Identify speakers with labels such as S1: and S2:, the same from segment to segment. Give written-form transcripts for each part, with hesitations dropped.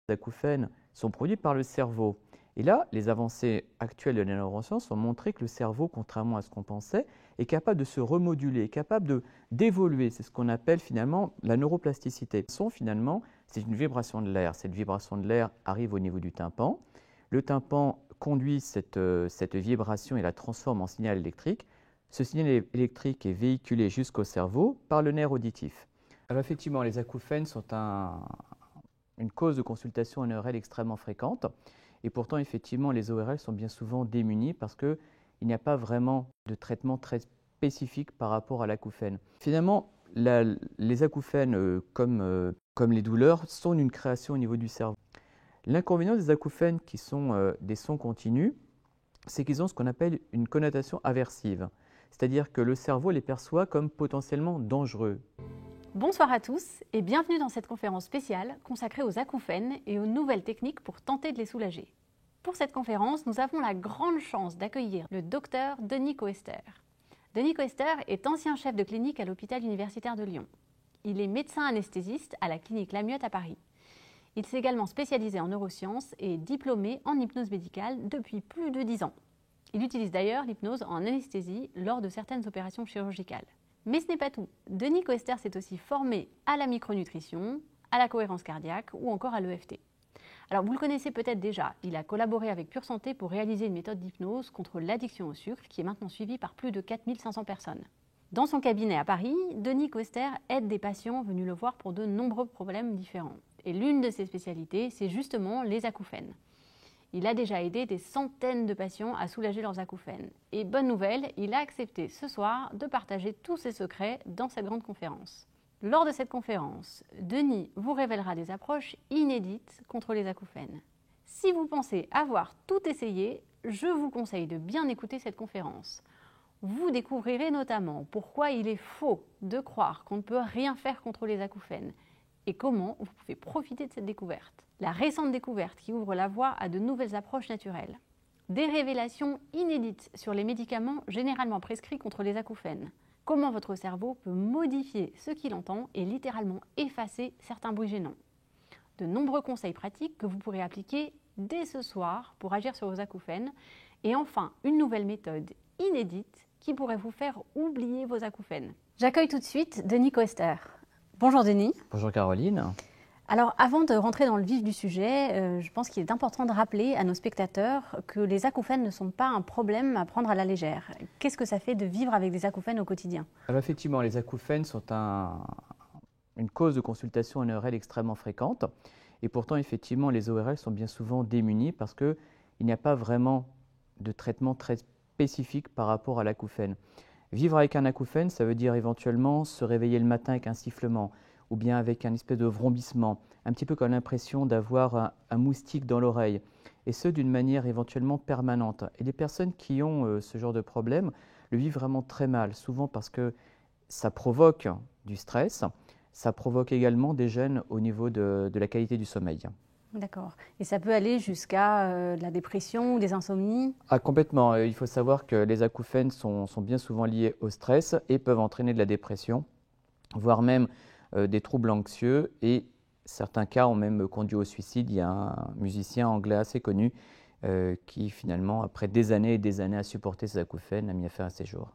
S1: Les acouphènes sont produits par le cerveau. Et là, les avancées actuelles de la neuroscience ont montré que le cerveau, contrairement à ce qu'on pensait, est capable de se remoduler, est capable d'évoluer. C'est ce qu'on appelle finalement la neuroplasticité. Le son, finalement, c'est une vibration de l'air. Cette vibration de l'air arrive au niveau du tympan. Le tympan conduit cette vibration et la transforme en signal électrique. Ce signal électrique est véhiculé jusqu'au cerveau par le nerf auditif. Alors effectivement, les acouphènes sont une cause de consultation en ORL extrêmement fréquente. Et pourtant, effectivement, les ORL sont bien souvent démunis parce qu'il n'y a pas vraiment de traitement très spécifique par rapport à l'acouphène. Finalement, les acouphènes, comme les douleurs, sont une création au niveau du cerveau. L'inconvénient des acouphènes qui sont des sons continus, c'est qu'ils ont ce qu'on appelle une connotation aversive. C'est-à-dire que le cerveau les perçoit comme potentiellement dangereux.
S2: Bonsoir à tous et bienvenue dans cette conférence spéciale consacrée aux acouphènes et aux nouvelles techniques pour tenter de les soulager. Pour cette conférence, nous avons la grande chance d'accueillir le docteur Denis Coester. Denis Coester est ancien chef de clinique à l'hôpital universitaire de Lyon. Il est médecin anesthésiste à la clinique Lamiotte à Paris. Il s'est également spécialisé en neurosciences et diplômé en hypnose médicale depuis plus de 10 ans. Il utilise d'ailleurs l'hypnose en anesthésie lors de certaines opérations chirurgicales. Mais ce n'est pas tout. Denis Coester s'est aussi formé à la micronutrition, à la cohérence cardiaque ou encore à l'EFT. Alors vous le connaissez peut-être déjà, il a collaboré avec Pure Santé pour réaliser une méthode d'hypnose contre l'addiction au sucre qui est maintenant suivie par plus de 4500 personnes. Dans son cabinet à Paris, Denis Coester aide des patients venus le voir pour de nombreux problèmes différents. Et l'une de ses spécialités, c'est justement les acouphènes. Il a déjà aidé des centaines de patients à soulager leurs acouphènes. Et bonne nouvelle, il a accepté ce soir de partager tous ses secrets dans cette grande conférence. Lors de cette conférence, Denis vous révélera des approches inédites contre les acouphènes. Si vous pensez avoir tout essayé, je vous conseille de bien écouter cette conférence. Vous découvrirez notamment pourquoi il est faux de croire qu'on ne peut rien faire contre les acouphènes et comment vous pouvez profiter de cette découverte. La récente découverte qui ouvre la voie à de nouvelles approches naturelles. Des révélations inédites sur les médicaments généralement prescrits contre les acouphènes. Comment votre cerveau peut modifier ce qu'il entend et littéralement effacer certains bruits gênants. De nombreux conseils pratiques que vous pourrez appliquer dès ce soir pour agir sur vos acouphènes. Et enfin, une nouvelle méthode inédite qui pourrait vous faire oublier vos acouphènes. J'accueille tout de suite Denis Coester. Bonjour Denis.
S1: Bonjour Caroline.
S2: Alors avant de rentrer dans le vif du sujet, je pense qu'il est important de rappeler à nos spectateurs que les acouphènes ne sont pas un problème à prendre à la légère. Qu'est-ce que ça fait de vivre avec des acouphènes au quotidien?
S1: Alors effectivement, les acouphènes sont une cause de consultation en ORL extrêmement fréquente. Et pourtant, effectivement, les ORL sont bien souvent démunis parce qu'il n'y a pas vraiment de traitement très spécifique par rapport à l'acouphène. Vivre avec un acouphène, ça veut dire éventuellement se réveiller le matin avec un sifflement ou bien avec un espèce de vrombissement, un petit peu comme l'impression d'avoir un moustique dans l'oreille, et ce d'une manière éventuellement permanente. Et les personnes qui ont ce genre de problème le vivent vraiment très mal, souvent parce que ça provoque du stress, ça provoque également des gênes au niveau de la qualité du sommeil.
S2: D'accord. Et ça peut aller jusqu'à de la dépression ou des insomnies?
S1: Ah, complètement. Il faut savoir que les acouphènes sont bien souvent liés au stress et peuvent entraîner de la dépression, voire même des troubles anxieux, et certains cas ont même conduit au suicide. Il y a un musicien anglais assez connu qui finalement, après des années et des années à supporter ces acouphènes, a mis à fin à ses jours.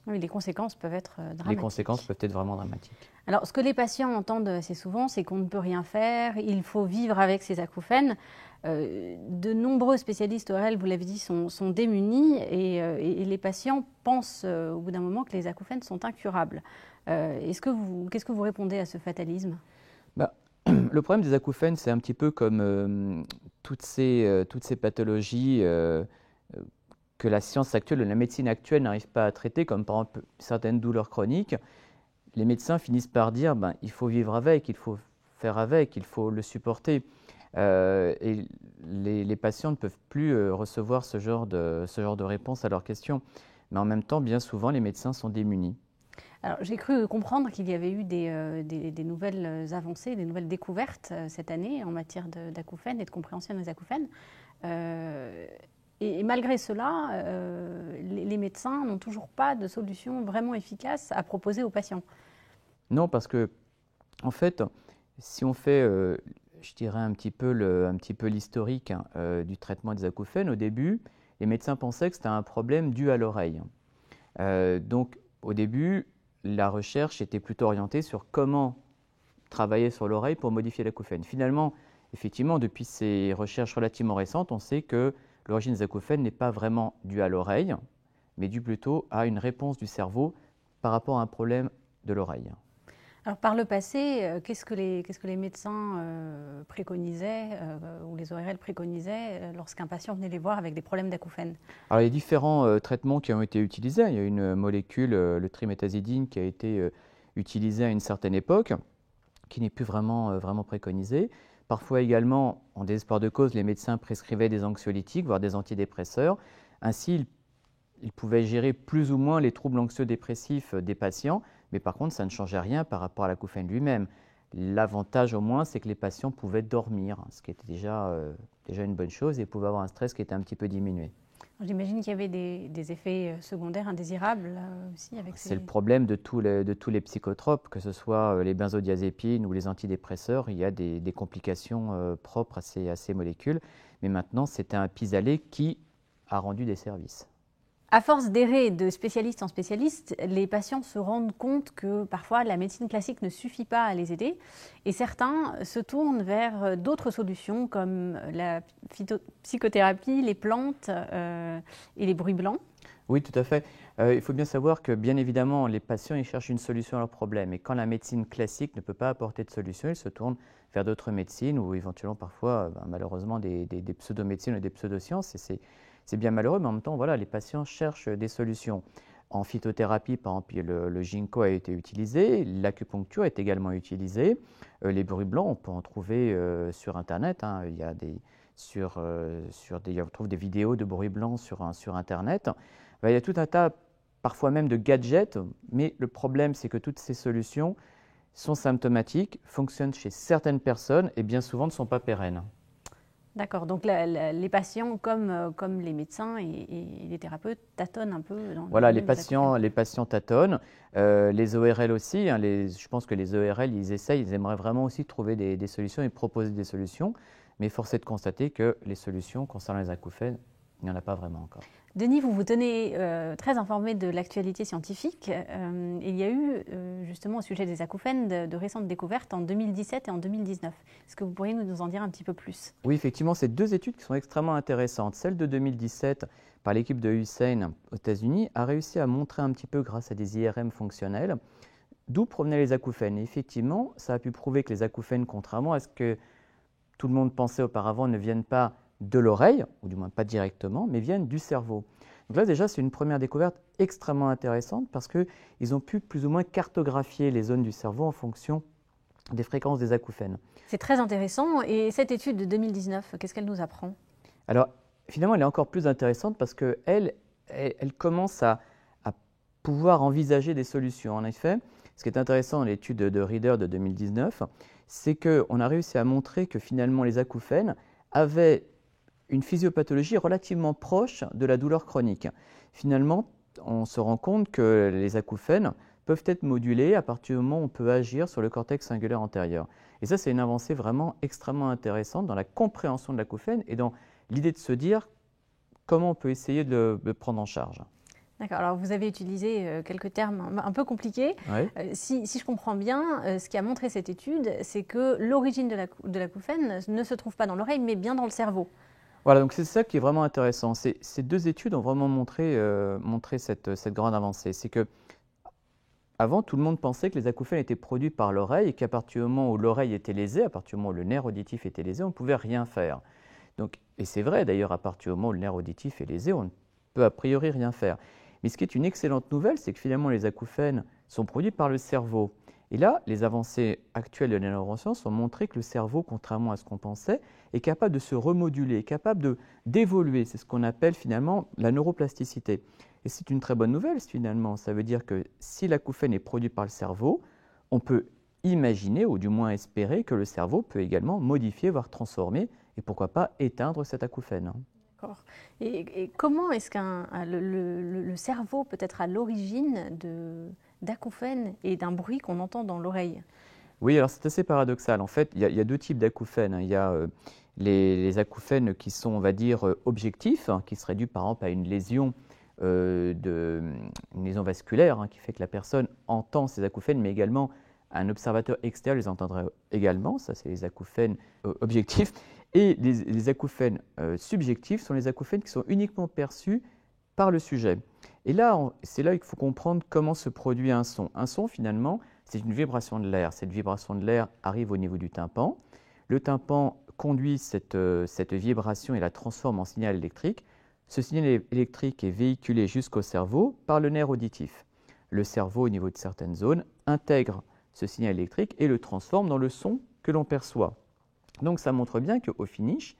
S2: Oui, les conséquences peuvent être dramatiques.
S1: Les conséquences peuvent être vraiment dramatiques.
S2: Alors, ce que les patients entendent assez souvent, c'est qu'on ne peut rien faire, il faut vivre avec ces acouphènes. De nombreux spécialistes ORL, vous l'avez dit, sont démunis et les patients pensent au bout d'un moment que les acouphènes sont incurables. Qu'est-ce que vous répondez à ce fatalisme?
S1: Le problème des acouphènes, c'est un petit peu comme toutes ces pathologies que la science actuelle, la médecine actuelle n'arrive pas à traiter, comme par exemple certaines douleurs chroniques. Les médecins finissent par dire il faut vivre avec, il faut faire avec, il faut le supporter. Et les patients ne peuvent plus recevoir ce genre de réponse à leurs questions. Mais en même temps, bien souvent, les médecins sont démunis.
S2: Alors, j'ai cru comprendre qu'il y avait eu des nouvelles avancées, des nouvelles découvertes cette année en matière d'acouphènes et de compréhension des acouphènes. Et malgré cela, les médecins n'ont toujours pas de solution vraiment efficace à proposer aux patients.
S1: Non, parce que, en fait, si on fait je dirais un petit peu l'historique du traitement des acouphènes. Au début, les médecins pensaient que c'était un problème dû à l'oreille. Donc, au début, la recherche était plutôt orientée sur comment travailler sur l'oreille pour modifier l'acouphène. Finalement, effectivement, depuis ces recherches relativement récentes, on sait que l'origine des acouphènes n'est pas vraiment due à l'oreille, mais due plutôt à une réponse du cerveau par rapport à un problème de l'oreille.
S2: Alors, par le passé, qu'est-ce que les médecins préconisaient ou les ORL préconisaient lorsqu'un patient venait les voir avec des problèmes d'acouphènes?
S1: Alors, il y a différents traitements qui ont été utilisés. Il y a une molécule, le triméthazidine, qui a été utilisée à une certaine époque, qui n'est plus vraiment préconisée. Parfois également, en désespoir de cause, les médecins prescrivaient des anxiolytiques, voire des antidépresseurs. Ainsi, ils pouvaient gérer plus ou moins les troubles anxio-dépressifs des patients, mais par contre, ça ne changeait rien par rapport à l'acouphène lui-même. L'avantage au moins, c'est que les patients pouvaient dormir, ce qui était déjà une bonne chose, et pouvaient avoir un stress qui était un petit peu diminué.
S2: J'imagine qu'il y avait des effets secondaires indésirables aussi avec
S1: C'est le problème de tous les psychotropes, que ce soit les benzodiazépines ou les antidépresseurs. Il y a des complications propres à ces molécules. Mais maintenant, c'est un pis-aller qui a rendu des services.
S2: À force d'errer de spécialiste en spécialiste, les patients se rendent compte que parfois la médecine classique ne suffit pas à les aider et certains se tournent vers d'autres solutions comme la psychothérapie, les plantes et les bruits blancs.
S1: Oui, tout à fait. Il faut bien savoir que, bien évidemment, les patients ils cherchent une solution à leurs problèmes. Et quand la médecine classique ne peut pas apporter de solution, ils se tournent vers d'autres médecines ou éventuellement parfois, malheureusement, des pseudo-médecines ou des pseudosciences. Et c'est bien malheureux, mais en même temps, voilà, les patients cherchent des solutions. En phytothérapie, par exemple, le ginkgo a été utilisé, l'acupuncture est également utilisée. Les bruits blancs, on peut en trouver sur Internet. Hein. Il y a on trouve des vidéos de bruits blancs sur Internet. Il y a tout un tas, parfois même, de gadgets, mais le problème, c'est que toutes ces solutions sont symptomatiques, fonctionnent chez certaines personnes et bien souvent ne sont pas pérennes.
S2: D'accord, donc les patients comme les médecins et les thérapeutes tâtonnent un peu dans
S1: Voilà, les patients tâtonnent, les ORL aussi, hein, je pense que les ORL, ils aimeraient vraiment aussi trouver des solutions et proposer des solutions, mais force est de constater que les solutions concernant les acouphènes, il n'y en a pas vraiment encore.
S2: Denis, vous vous tenez très informé de l'actualité scientifique. Il y a eu justement au sujet des acouphènes de récentes découvertes en 2017 et en 2019. Est-ce que vous pourriez nous en dire un petit peu plus?
S1: Oui, effectivement, c'est deux études qui sont extrêmement intéressantes. Celle de 2017 par l'équipe de Hussein aux États-Unis a réussi à montrer un petit peu grâce à des IRM fonctionnels d'où provenaient les acouphènes. Et effectivement, ça a pu prouver que les acouphènes, contrairement à ce que tout le monde pensait auparavant, ne viennent pas de l'oreille, ou du moins pas directement, mais viennent du cerveau. Donc là déjà, c'est une première découverte extrêmement intéressante parce qu'ils ont pu plus ou moins cartographier les zones du cerveau en fonction des fréquences des acouphènes.
S2: C'est très intéressant. Et cette étude de 2019, qu'est-ce qu'elle nous apprend?
S1: Alors, finalement, elle est encore plus intéressante parce qu'elle commence à pouvoir envisager des solutions. En effet, ce qui est intéressant dans l'étude de Reader de 2019, c'est qu'on a réussi à montrer que finalement les acouphènes avaient une physiopathologie relativement proche de la douleur chronique. Finalement, on se rend compte que les acouphènes peuvent être modulés à partir du moment où on peut agir sur le cortex cingulaire antérieur. Et ça, c'est une avancée vraiment extrêmement intéressante dans la compréhension de l'acouphène et dans l'idée de se dire comment on peut essayer de le prendre en charge.
S2: D'accord, alors vous avez utilisé quelques termes un peu compliqués.
S1: Oui.
S2: Si je comprends bien, ce qui a montré cette étude, c'est que l'origine de l'acouphène ne se trouve pas dans l'oreille, mais bien dans le cerveau.
S1: Voilà, donc c'est ça qui est vraiment intéressant. Ces deux études ont vraiment montré cette grande avancée. C'est que avant, tout le monde pensait que les acouphènes étaient produits par l'oreille et qu'à partir du moment où l'oreille était lésée, à partir du moment où le nerf auditif était lésé, on ne pouvait rien faire. Donc, et c'est vrai d'ailleurs, à partir du moment où le nerf auditif est lésé, on ne peut a priori rien faire. Mais ce qui est une excellente nouvelle, c'est que finalement les acouphènes sont produits par le cerveau. Et là, les avancées actuelles de la neuroscience ont montré que le cerveau, contrairement à ce qu'on pensait, est capable de se remoduler, capable d'évoluer. C'est ce qu'on appelle finalement la neuroplasticité. Et c'est une très bonne nouvelle finalement. Ça veut dire que si l'acouphène est produit par le cerveau, on peut imaginer, ou du moins espérer, que le cerveau peut également modifier, voire transformer, et pourquoi pas éteindre cet acouphène.
S2: D'accord. Et comment est-ce qu'un le cerveau peut être à l'origine d'acouphènes et d'un bruit qu'on entend dans l'oreille?
S1: Oui, alors c'est assez paradoxal. En fait, il y a deux types d'acouphènes, hein. Il y a les acouphènes qui sont, on va dire, objectifs, hein, qui seraient dus par exemple à une lésion vasculaire, hein, qui fait que la personne entend ces acouphènes, mais également un observateur extérieur les entendrait également. Ça, c'est les acouphènes objectifs. Et les acouphènes subjectifs sont les acouphènes qui sont uniquement perçus par le sujet. Et là, c'est là qu'il faut comprendre comment se produit un son. Un son, finalement, c'est une vibration de l'air. Cette vibration de l'air arrive au niveau du tympan. Le tympan conduit cette vibration et la transforme en signal électrique. Ce signal électrique est véhiculé jusqu'au cerveau par le nerf auditif. Le cerveau, au niveau de certaines zones, intègre ce signal électrique et le transforme dans le son que l'on perçoit. Donc ça montre bien qu'au finish,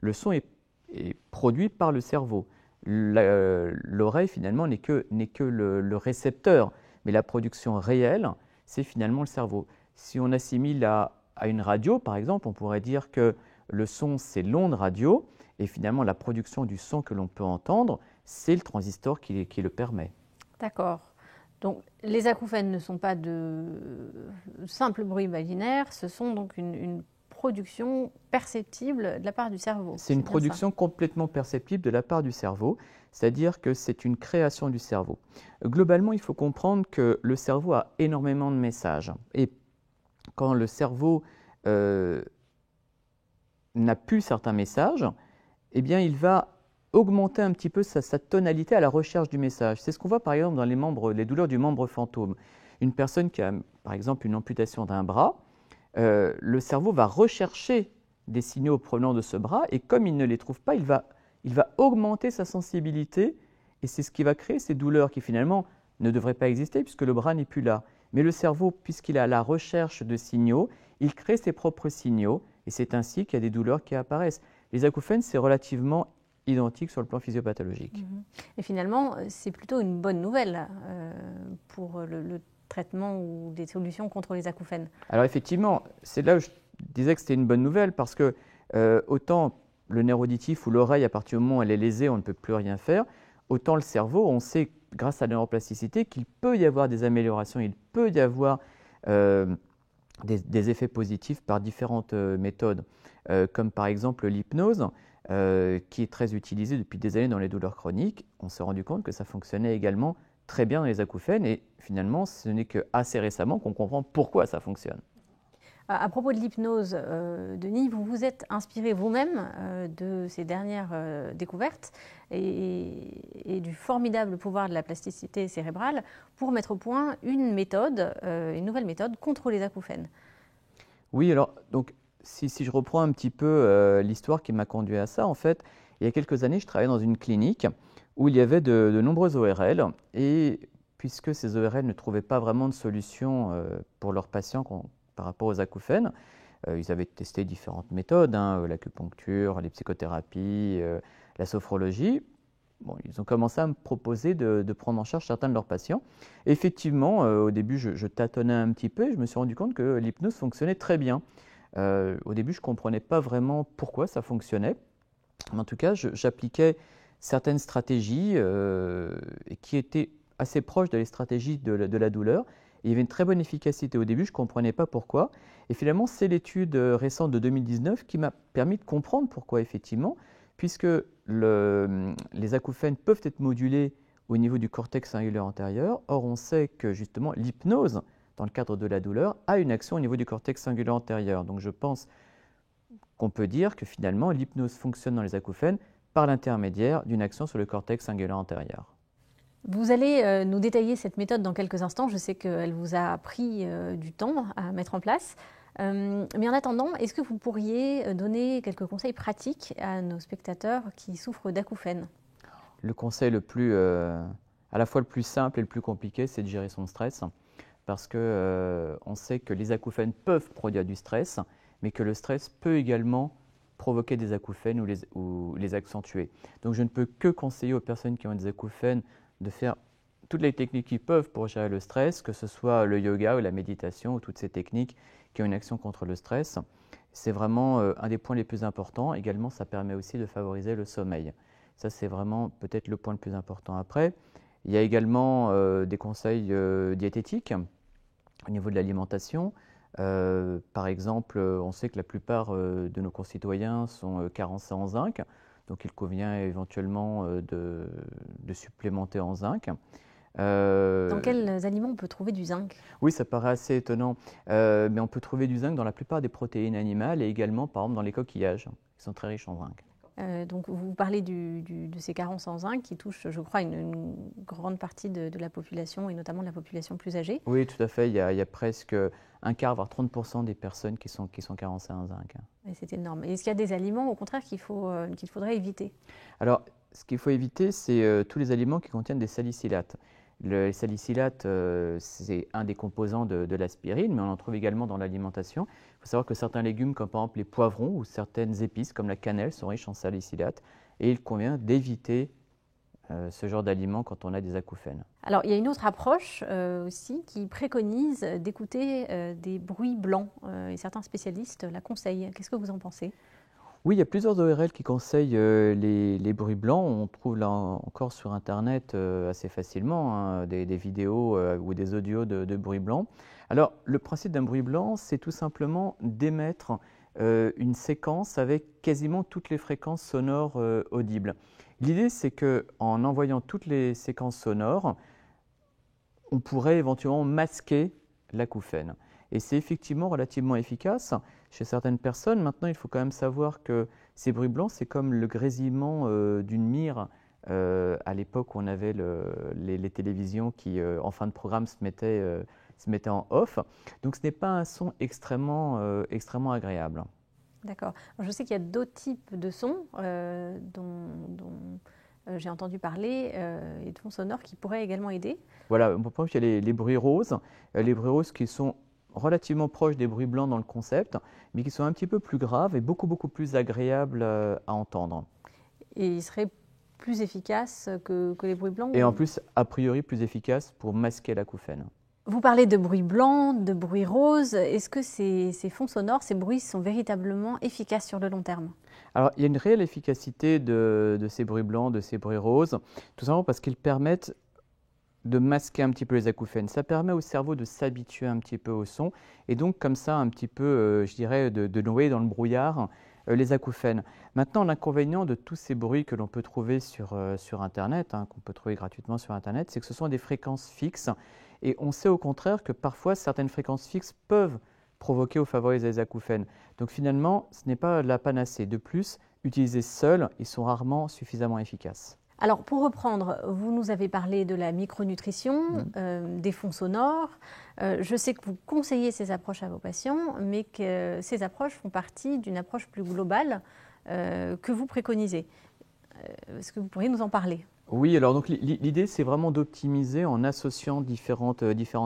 S1: le son est produit par le cerveau. L'oreille, finalement, n'est que le récepteur, mais la production réelle, c'est finalement le cerveau. Si on assimile à une radio, par exemple, on pourrait dire que le son, c'est l'onde radio, et finalement, la production du son que l'on peut entendre, c'est le transistor qui le permet.
S2: D'accord. Donc, les acouphènes ne sont pas de simples bruits imaginaires, ce sont donc une production perceptible de la part du cerveau.
S1: C'est une production complètement perceptible de la part du cerveau, c'est-à-dire que c'est une création du cerveau. Globalement, il faut comprendre que le cerveau a énormément de messages. Et quand le cerveau n'a plus certains messages, eh bien, il va augmenter un petit peu sa tonalité à la recherche du message. C'est ce qu'on voit par exemple dans les douleurs du membre fantôme. Une personne qui a par exemple une amputation d'un bras, le cerveau va rechercher des signaux provenant de ce bras et comme il ne les trouve pas, il va augmenter sa sensibilité et c'est ce qui va créer ces douleurs qui finalement ne devraient pas exister puisque le bras n'est plus là. Mais le cerveau, puisqu'il est à la recherche de signaux, il crée ses propres signaux et c'est ainsi qu'il y a des douleurs qui apparaissent. Les acouphènes, c'est relativement identique sur le plan physiopathologique.
S2: Et finalement, c'est plutôt une bonne nouvelle pour le traitement ou des solutions contre les acouphènes.
S1: Alors effectivement, c'est là où je disais que c'était une bonne nouvelle parce que autant le nerf auditif ou l'oreille, à partir du moment où elle est lésée, on ne peut plus rien faire, autant le cerveau, on sait grâce à la neuroplasticité qu'il peut y avoir des améliorations, il peut y avoir des effets positifs par différentes méthodes, comme par exemple l'hypnose, qui est très utilisée depuis des années dans les douleurs chroniques. On s'est rendu compte que ça fonctionnait également très bien dans les acouphènes et finalement, ce n'est qu'assez récemment qu'on comprend pourquoi ça fonctionne.
S2: À propos de l'hypnose, Denis, vous vous êtes inspiré vous-même de ces dernières découvertes et du formidable pouvoir de la plasticité cérébrale pour mettre au point une nouvelle méthode contre les acouphènes.
S1: Oui, alors donc, si je reprends un petit peu l'histoire qui m'a conduit à ça, en fait, il y a quelques années, je travaillais dans une clinique où il y avait de nombreux ORL et puisque ces ORL ne trouvaient pas vraiment de solution pour leurs patients par rapport aux acouphènes, ils avaient testé différentes méthodes, hein, l'acupuncture, les psychothérapies, la sophrologie. Bon, ils ont commencé à me proposer de prendre en charge certains de leurs patients. Et effectivement, au début, je tâtonnais un petit peu et je me suis rendu compte que l'hypnose fonctionnait très bien. Au début, je ne comprenais pas vraiment pourquoi ça fonctionnait. Mais en tout cas, j'appliquais certaines stratégies qui étaient assez proches des stratégies de la douleur. Et il y avait une très bonne efficacité. Au début, je ne comprenais pas pourquoi. Et finalement, c'est l'étude récente de 2019 qui m'a permis de comprendre pourquoi, effectivement, puisque les acouphènes peuvent être modulés au niveau du cortex cingulaire antérieur. Or, on sait que justement, l'hypnose, dans le cadre de la douleur, a une action au niveau du cortex cingulaire antérieur. Donc, je pense qu'on peut dire que finalement, l'hypnose fonctionne dans les acouphènes par l'intermédiaire d'une action sur le cortex cingulaire antérieur.
S2: Vous allez nous détailler cette méthode dans quelques instants. Je sais qu'elle vous a pris du temps à mettre en place. Mais en attendant, est-ce que vous pourriez donner quelques conseils pratiques à nos spectateurs qui souffrent d'acouphènes?
S1: Le conseil à la fois le plus simple et le plus compliqué, c'est de gérer son stress. Parce qu'on sait que les acouphènes peuvent produire du stress, mais que le stress peut également provoquer des acouphènes ou les accentuer. Donc je ne peux que conseiller aux personnes qui ont des acouphènes de faire toutes les techniques qu'ils peuvent pour gérer le stress, que ce soit le yoga ou la méditation ou toutes ces techniques qui ont une action contre le stress. C'est vraiment un des points les plus importants. Également, ça permet aussi de favoriser le sommeil. Ça, c'est vraiment peut-être le point le plus important. Après, il y a également des conseils diététiques au niveau de l'alimentation. Par exemple, on sait que la plupart de nos concitoyens sont carencés en zinc, donc il convient éventuellement de supplémenter en zinc.
S2: Dans quels aliments on peut trouver du zinc?
S1: Oui, ça paraît assez étonnant, mais on peut trouver du zinc dans la plupart des protéines animales et également, par exemple, dans les coquillages, qui sont très riches en zinc.
S2: Donc vous parlez de ces carences en zinc qui touchent, je crois, une grande partie de la population et notamment de la population plus âgée.
S1: Oui, tout à fait. Il y a presque un quart, voire 30% des personnes qui sont carencées en zinc.
S2: Et c'est énorme. Et est-ce qu'il y a des aliments, au contraire, qu'il faudrait éviter?
S1: Alors, ce qu'il faut éviter, c'est tous les aliments qui contiennent des salicylates. Les salicylates, c'est un des composants de l'aspirine, mais on en trouve également dans l'alimentation. Il faut savoir que certains légumes, comme par exemple les poivrons ou certaines épices, comme la cannelle, sont riches en salicylates. Et il convient d'éviter ce genre d'aliments quand on a des acouphènes.
S2: Alors, il y a une autre approche aussi qui préconise d'écouter des bruits blancs. Et certains spécialistes la conseillent. Qu'est-ce que vous en pensez?
S1: Oui, il y a plusieurs ORL qui conseillent les bruits blancs. On trouve là encore sur Internet assez facilement hein, des vidéos ou des audios de bruits blancs. Alors, le principe d'un bruit blanc, c'est tout simplement d'émettre une séquence avec quasiment toutes les fréquences sonores audibles. L'idée, c'est qu'en envoyant toutes les séquences sonores, on pourrait éventuellement masquer l'acouphène. Et c'est effectivement relativement efficace chez certaines personnes. Maintenant, il faut quand même savoir que ces bruits blancs, c'est comme le grésillement d'une myrrhe à l'époque où on avait les télévisions qui, en fin de programme, se mettaient en off. Donc, ce n'est pas un son extrêmement agréable.
S2: D'accord. Je sais qu'il y a d'autres types de sons dont j'ai entendu parler et de sons sonores qui pourraient également aider.
S1: Voilà, on peut il y a les bruits roses. Les bruits roses qui sont relativement proches des bruits blancs dans le concept, mais qui sont un petit peu plus graves et beaucoup plus agréables à entendre.
S2: Et ils seraient plus efficaces que les bruits blancs?
S1: Et en plus, a priori, plus efficaces pour masquer l'acouphène.
S2: Vous parlez de bruits blancs, de bruits roses. Est-ce que ces fonds sonores, ces bruits sont véritablement efficaces sur le long terme?
S1: Alors, il y a une réelle efficacité de ces bruits blancs, de ces bruits roses, tout simplement parce qu'ils permettent de masquer un petit peu les acouphènes. Ça permet au cerveau de s'habituer un petit peu au son et donc comme ça un petit peu, je dirais, de noyer dans le brouillard les acouphènes. Maintenant, l'inconvénient de tous ces bruits que l'on peut trouver sur Internet, hein, qu'on peut trouver gratuitement sur Internet, c'est que ce sont des fréquences fixes et on sait au contraire que parfois certaines fréquences fixes peuvent provoquer ou favoriser les acouphènes. Donc finalement, ce n'est pas la panacée. De plus, utilisés seuls, ils sont rarement suffisamment efficaces.
S2: Alors, pour reprendre, vous nous avez parlé de la micronutrition, des fonds sonores. Je sais que vous conseillez ces approches à vos patients, mais que ces approches font partie d'une approche plus globale que vous préconisez. Est-ce que vous pourriez nous en parler?
S1: Oui, alors donc l'idée, c'est vraiment d'optimiser en associant différentes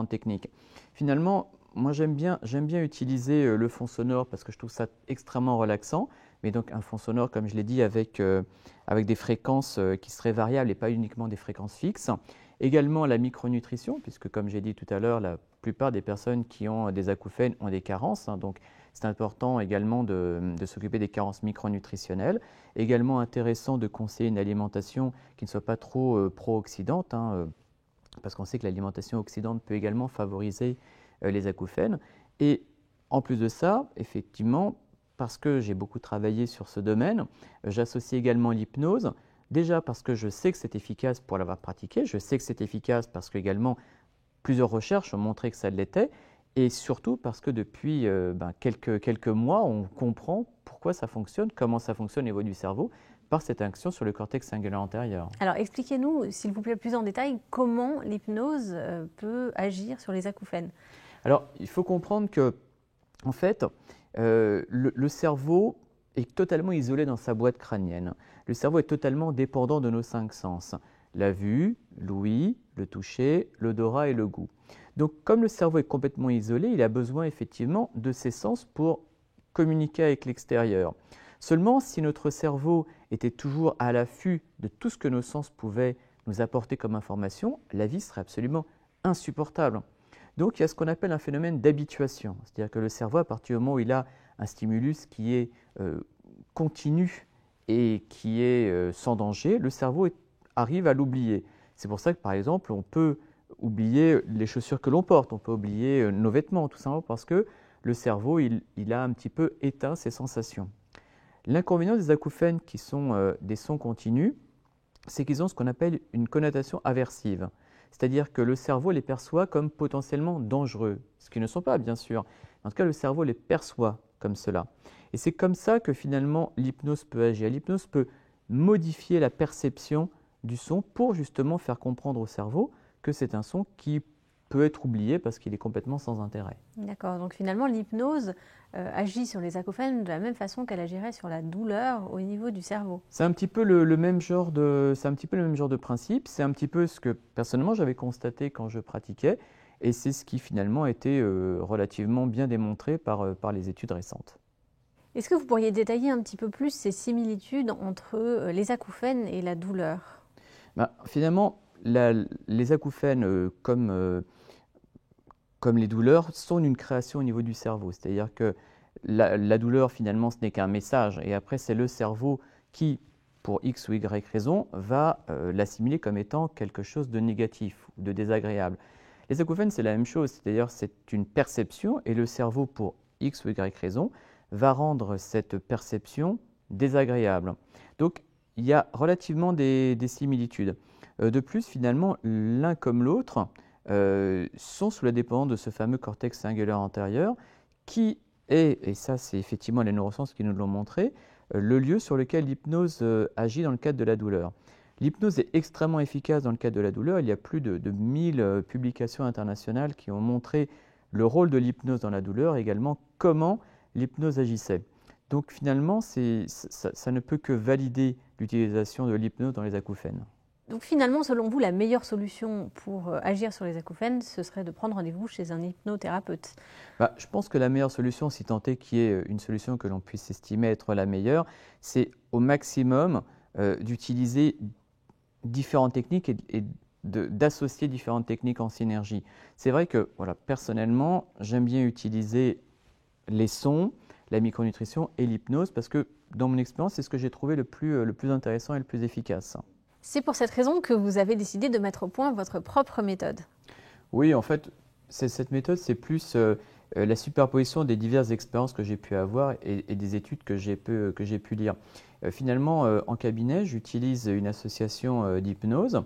S1: techniques. Finalement, moi, j'aime bien utiliser le fond sonore parce que je trouve ça extrêmement relaxant. Mais donc un fond sonore, comme je l'ai dit, avec des fréquences qui seraient variables et pas uniquement des fréquences fixes. Également la micronutrition, puisque comme j'ai dit tout à l'heure, la plupart des personnes qui ont des acouphènes ont des carences. Hein, donc c'est important également de s'occuper des carences micronutritionnelles. Également intéressant de conseiller une alimentation qui ne soit pas trop pro-oxydante, hein, parce qu'on sait que l'alimentation oxydante peut également favoriser les acouphènes. Et en plus de ça, effectivement, parce que j'ai beaucoup travaillé sur ce domaine, j'associe également l'hypnose. Déjà parce que je sais que c'est efficace pour l'avoir pratiqué, je sais que c'est efficace parce que également plusieurs recherches ont montré que ça l'était, et surtout parce que depuis quelques mois, on comprend pourquoi ça fonctionne, comment ça fonctionne au niveau du cerveau, par cette action sur le cortex cingulaire antérieur.
S2: Alors expliquez-nous, s'il vous plaît, plus en détail, comment l'hypnose peut agir sur les acouphènes.
S1: Alors il faut comprendre que, en fait, le cerveau est totalement isolé dans sa boîte crânienne. Le cerveau est totalement dépendant de nos 5 sens. La vue, l'ouïe, le toucher, l'odorat et le goût. Donc comme le cerveau est complètement isolé, il a besoin effectivement de ces sens pour communiquer avec l'extérieur. Seulement, si notre cerveau était toujours à l'affût de tout ce que nos sens pouvaient nous apporter comme information, la vie serait absolument insupportable. Donc il y a ce qu'on appelle un phénomène d'habituation, c'est-à-dire que le cerveau, à partir du moment où il a un stimulus qui est continu et qui est sans danger, le cerveau arrive à l'oublier. C'est pour ça que par exemple, on peut oublier les chaussures que l'on porte, on peut oublier nos vêtements, tout simplement parce que le cerveau il a un petit peu éteint ses sensations. L'inconvénient des acouphènes qui sont des sons continus, c'est qu'ils ont ce qu'on appelle une connotation aversive. C'est-à-dire que le cerveau les perçoit comme potentiellement dangereux, ce qu'ils ne sont pas bien sûr. En tout cas, le cerveau les perçoit comme cela. Et c'est comme ça que finalement l'hypnose peut agir. L'hypnose peut modifier la perception du son pour justement faire comprendre au cerveau que c'est un son qui peut être oublié parce qu'il est complètement sans intérêt.
S2: D'accord, donc finalement l'hypnose agit sur les acouphènes de la même façon qu'elle agirait sur la douleur au niveau du cerveau.
S1: C'est un petit peu le même genre de principe, c'est un petit peu ce que personnellement j'avais constaté quand je pratiquais et c'est ce qui finalement a été relativement bien démontré par les études récentes.
S2: Est-ce que vous pourriez détailler un petit peu plus ces similitudes entre les acouphènes et la douleur?
S1: Finalement, les acouphènes, comme les douleurs, sont une création au niveau du cerveau. C'est-à-dire que la douleur, finalement, ce n'est qu'un message. Et après, c'est le cerveau qui, pour X ou Y raison, va l'assimiler comme étant quelque chose de négatif ou de désagréable. Les acouphènes, c'est la même chose. C'est-à-dire c'est une perception et le cerveau, pour X ou Y raison, va rendre cette perception désagréable. Donc, il y a relativement des similitudes. De plus, finalement, l'un comme l'autre sont sous la dépendance de ce fameux cortex cingulaire antérieur qui est, et ça c'est effectivement les neurosciences qui nous l'ont montré, le lieu sur lequel l'hypnose agit dans le cadre de la douleur. L'hypnose est extrêmement efficace dans le cadre de la douleur. Il y a plus de 1000 publications internationales qui ont montré le rôle de l'hypnose dans la douleur et également comment l'hypnose agissait. Donc finalement, ça ne peut que valider l'utilisation de l'hypnose dans les acouphènes.
S2: Donc finalement, selon vous, la meilleure solution pour agir sur les acouphènes, ce serait de prendre rendez-vous chez un hypnothérapeute?
S1: Je pense que la meilleure solution, si tant est qu'il y ait une solution que l'on puisse estimer être la meilleure, c'est au maximum d'utiliser différentes techniques et d'associer différentes techniques en synergie. C'est vrai que personnellement, j'aime bien utiliser les sons, la micronutrition et l'hypnose parce que dans mon expérience, c'est ce que j'ai trouvé le plus intéressant et le plus efficace.
S2: C'est pour cette raison que vous avez décidé de mettre au point votre propre méthode.
S1: Oui, en fait, cette méthode, c'est plus la superposition des diverses expériences que j'ai pu avoir et des études que j'ai pu lire. Finalement, en cabinet, j'utilise une association d'hypnose,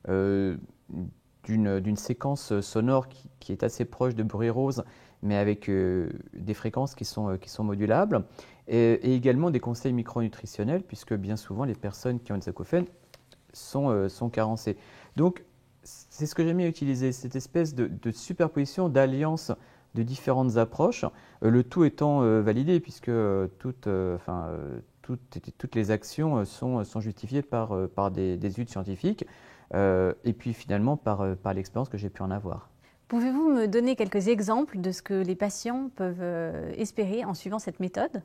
S1: d'une séquence sonore qui est assez proche de bruit rose, mais avec des fréquences qui sont modulables, et également des conseils micronutritionnels, puisque bien souvent, les personnes qui ont des acouphènes sont carencées. Donc, c'est ce que j'aime bien utiliser, cette espèce de superposition, d'alliance de différentes approches, le tout étant validé, puisque toutes les actions sont justifiées par des études scientifiques, et puis finalement par l'expérience que j'ai pu en avoir.
S2: Pouvez-vous me donner quelques exemples de ce que les patients peuvent espérer en suivant cette méthode?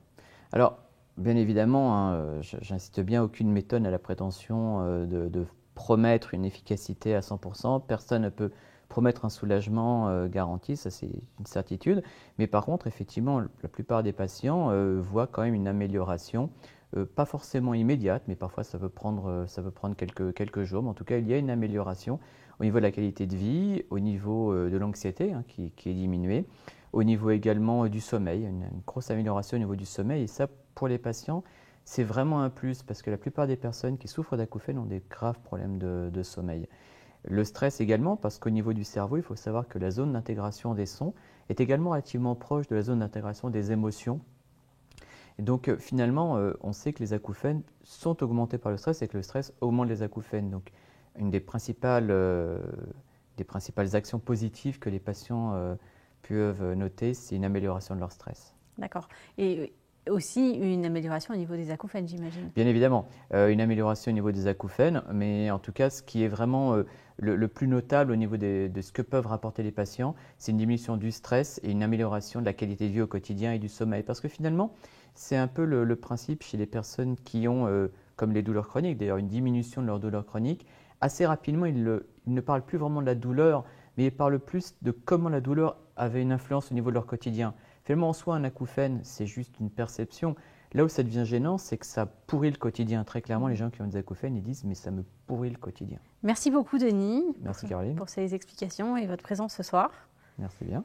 S1: Alors, bien évidemment, j'insiste bien, aucune méthode n'a la prétention de promettre une efficacité à 100%. Personne ne peut promettre un soulagement garanti, ça c'est une certitude. Mais par contre, effectivement, la plupart des patients voient quand même une amélioration, pas forcément immédiate, mais parfois ça peut prendre quelques jours. Mais en tout cas, il y a une amélioration au niveau de la qualité de vie, au niveau de l'anxiété qui est diminuée, au niveau également du sommeil, une grosse amélioration au niveau du sommeil. Et ça, pour les patients, c'est vraiment un plus parce que la plupart des personnes qui souffrent d'acouphènes ont des graves problèmes de sommeil. Le stress également, parce qu'au niveau du cerveau, il faut savoir que la zone d'intégration des sons est également relativement proche de la zone d'intégration des émotions. Et donc finalement, on sait que les acouphènes sont augmentés par le stress et que le stress augmente les acouphènes. Donc une des principales actions positives que les patients peuvent noter, c'est une amélioration de leur stress.
S2: D'accord. Et aussi une amélioration au niveau des acouphènes, j'imagine.
S1: Bien évidemment, une amélioration au niveau des acouphènes, mais en tout cas, ce qui est vraiment le plus notable au niveau de ce que peuvent rapporter les patients, c'est une diminution du stress et une amélioration de la qualité de vie au quotidien et du sommeil. Parce que finalement, c'est un peu le principe chez les personnes qui ont, comme les douleurs chroniques, d'ailleurs une diminution de leur douleur chronique, assez rapidement, ils ne parlent plus vraiment de la douleur, mais ils parlent plus de comment la douleur avait une influence au niveau de leur quotidien. Finalement, en soi, un acouphène, c'est juste une perception. Là où ça devient gênant, c'est que ça pourrit le quotidien. Très clairement, les gens qui ont des acouphènes, ils disent « mais ça me pourrit le quotidien ».
S2: Merci beaucoup, Denis.
S1: Merci, Caroline.
S2: Pour ces explications et votre présence ce soir.
S1: Merci bien.